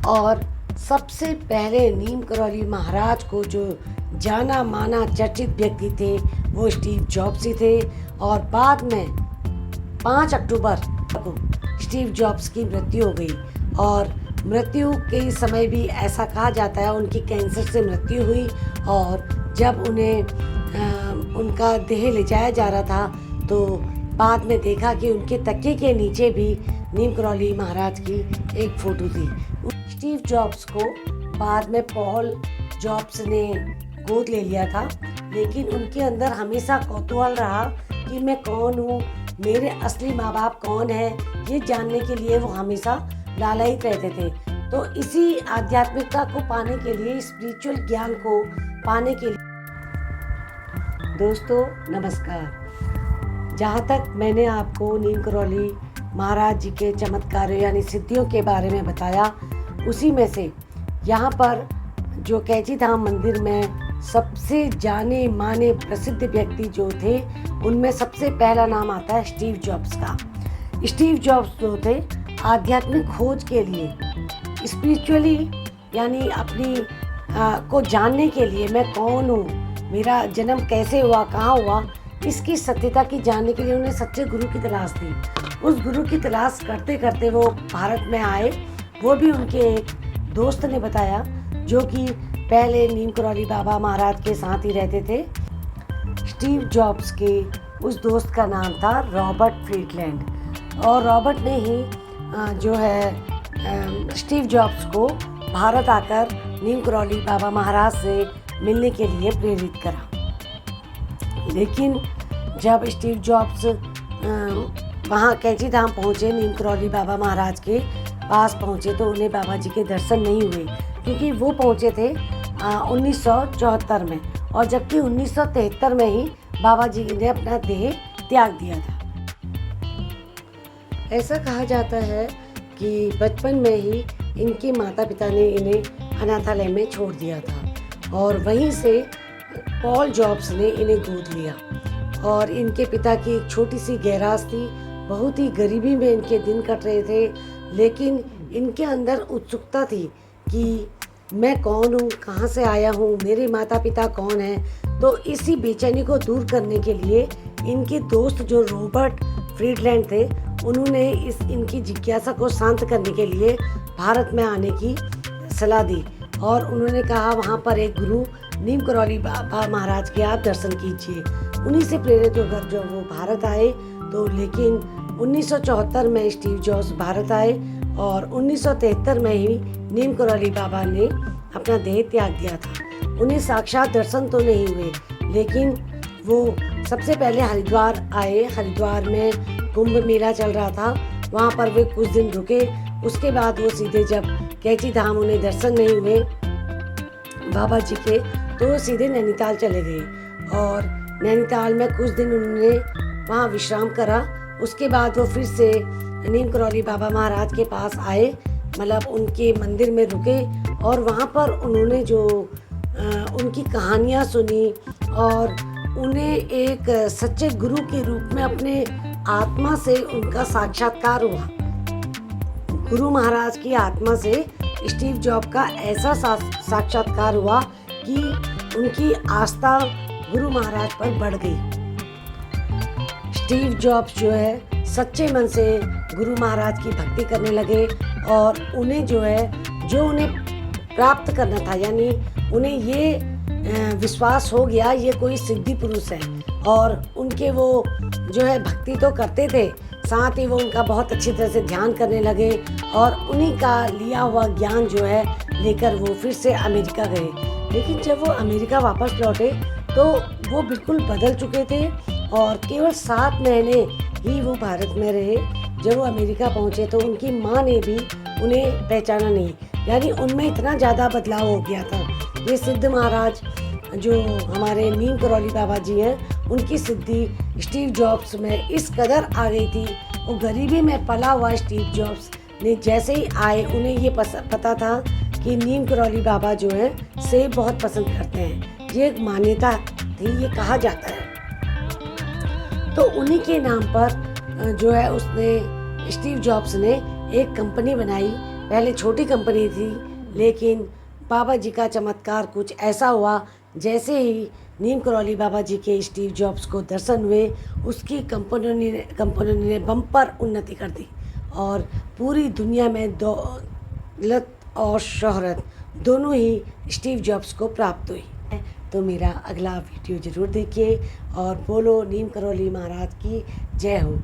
और सबसे पहले नीम करौली महाराज को जो जाना माना चर्चित व्यक्ति थे वो स्टीव जॉब्स ही थे। और बाद में 5 अक्टूबर को स्टीव जॉब्स की मृत्यु हो गई और मृत्यु के समय भी ऐसा कहा जाता है उनकी कैंसर से मृत्यु हुई। और जब उन्हें उनका देह ले जाया जा रहा था तो बाद में देखा कि उनके तकिए के नीचे भी नीम करौली महाराज की एक फ़ोटो थी। स्टीव जॉब्स को बाद में पॉल जॉब्स ने गोद ले लिया था, लेकिन उनके अंदर हमेशा कौतूहल रहा कि मैं कौन हूँ, मेरे असली माँ बाप कौन है, ये जानने के लिए वो हमेशा लालायित रहते थे। तो इसी आध्यात्मिकता को पाने के लिए, स्पिरिचुअल ज्ञान को पाने के लिए, दोस्तों नमस्कार। जहाँ तक मैंने आपको नीम करौली महाराज जी के चमत्कारों यानी सिद्धियों के बारे में बताया, उसी में से यहाँ पर जो कैची धाम मंदिर में सबसे जाने माने प्रसिद्ध व्यक्ति जो थे उनमें सबसे पहला नाम आता है स्टीव जॉब्स का। स्टीव जॉब्स जो थे आध्यात्मिक खोज के लिए, स्पिरिचुअली यानी अपनी को जानने के लिए, मैं कौन हूँ, मेरा जन्म कैसे हुआ, कहाँ हुआ, इसकी सत्यता की जानने के लिए उन्हें सच्चे गुरु की तलाश थी। उस गुरु की तलाश करते करते वो भारत में आए। वो भी उनके एक दोस्त ने बताया जो कि पहले नीम करौली बाबा महाराज के साथ ही रहते थे। स्टीव जॉब्स के उस दोस्त का नाम था रॉबर्ट फ्रीडलैंड और रॉबर्ट ने ही जो है स्टीव जॉब्स को भारत आकर नीम करौली बाबा महाराज से मिलने के लिए प्रेरित करा। लेकिन जब स्टीव जॉब्स वहाँ कैची धाम पहुँचे, नीम करौली बाबा महाराज के पास पहुँचे, तो उन्हें बाबा जी के दर्शन नहीं हुए क्योंकि वो पहुँचे थे 1974 में, और जबकि 1973 में ही बाबा जी ने अपना देह त्याग दिया था। ऐसा कहा जाता है कि बचपन में ही इनके माता पिता ने इन्हें अनाथालय में छोड़ दिया था और वहीं से पॉल जॉब्स ने इन्हें गोद लिया। और इनके पिता की एक छोटी सी गैराज थी, बहुत ही गरीबी में इनके दिन कट रहे थे, लेकिन इनके अंदर उत्सुकता थी कि मैं कौन हूँ, कहाँ से आया हूँ, मेरे माता पिता कौन हैं। तो इसी बेचैनी को दूर करने के लिए इनके दोस्त जो रॉबर्ट फ्रीडलैंड थे, उन्होंने इनकी जिज्ञासा को शांत करने के लिए भारत में आने की सलाह दी और उन्होंने कहा वहाँ पर एक गुरु नीम करौली बाबा महाराज के आप दर्शन कीजिए। उन्हीं से प्रेरित होकर जो वो भारत आए। तो लेकिन 1974 में स्टीव जॉब्स भारत आए और 1973 में ही नीम करौली बाबा ने अपना देह त्याग दिया था। उन्हें साक्षात दर्शन तो नहीं हुए, लेकिन वो सबसे पहले हरिद्वार आए। हरिद्वार में कुंभ मेला चल रहा था, वहाँ पर वे कुछ दिन रुके। उसके बाद वो सीधे, जब कैची धाम उन्हें दर्शन नहीं हुए बाबा जी के, तो सीधे नैनीताल चले गए और नैनीताल में कुछ दिन उन्होंने वहाँ विश्राम करा। उसके बाद वो फिर से नीम करौली बाबा महाराज के पास आए, मतलब उनके मंदिर में रुके और वहाँ पर उन्होंने जो उनकी कहानियाँ सुनी और उन्हें एक सच्चे गुरु के रूप में अपने आत्मा से उनका साक्षात्कार हुआ। गुरु महाराज की आत्मा से स्टीव जॉब का ऐसा साक्षात्कार हुआ कि उनकी आस्था गुरु महाराज पर बढ़ गई। स्टीव जॉब्स जो है सच्चे मन से गुरु महाराज की भक्ति करने लगे और उन्हें जो है जो उन्हें प्राप्त करना था, यानी उन्हें ये विश्वास हो गया ये कोई सिद्धि पुरुष है और उनके वो जो है भक्ति तो करते थे, साथ ही वो उनका बहुत अच्छी तरह से ध्यान करने लगे और उन्हीं का लिया हुआ ज्ञान जो है लेकर वो फिर से अमेरिका गए। लेकिन जब वो अमेरिका वापस लौटे तो वो बिल्कुल बदल चुके थे और केवल 7 महीने ही वो भारत में रहे। जब वो अमेरिका पहुंचे तो उनकी माँ ने भी उन्हें पहचाना नहीं, यानी उनमें इतना ज़्यादा बदलाव हो गया था। ये सिद्ध महाराज जो हमारे नीम करौली बाबा जी हैं, उनकी सिद्धि स्टीव जॉब्स में इस कदर आ गई थी। वो गरीबी में पला हुआ स्टीव जॉब्स ने जैसे ही आए, उन्हें ये पता था कि नीम करौली बाबा जो है सेब बहुत पसंद करते हैं। ये एक मान्यता थी, ये कहा जाता है। तो उन्हीं के नाम पर जो है उसने स्टीव जॉब्स ने एक कंपनी बनाई पहले छोटी कंपनी थी, लेकिन बाबा जी का चमत्कार कुछ ऐसा हुआ, जैसे ही नीम करौली बाबा जी के स्टीव जॉब्स को दर्शन हुए, उसकी कंपनियों ने बम्पर उन्नति कर दी और पूरी दुनिया में दौलत और शोहरत दोनों ही स्टीव जॉब्स को प्राप्त हुई। तो मेरा अगला वीडियो ज़रूर देखिए और बोलो नीम करौली महाराज की जय हो।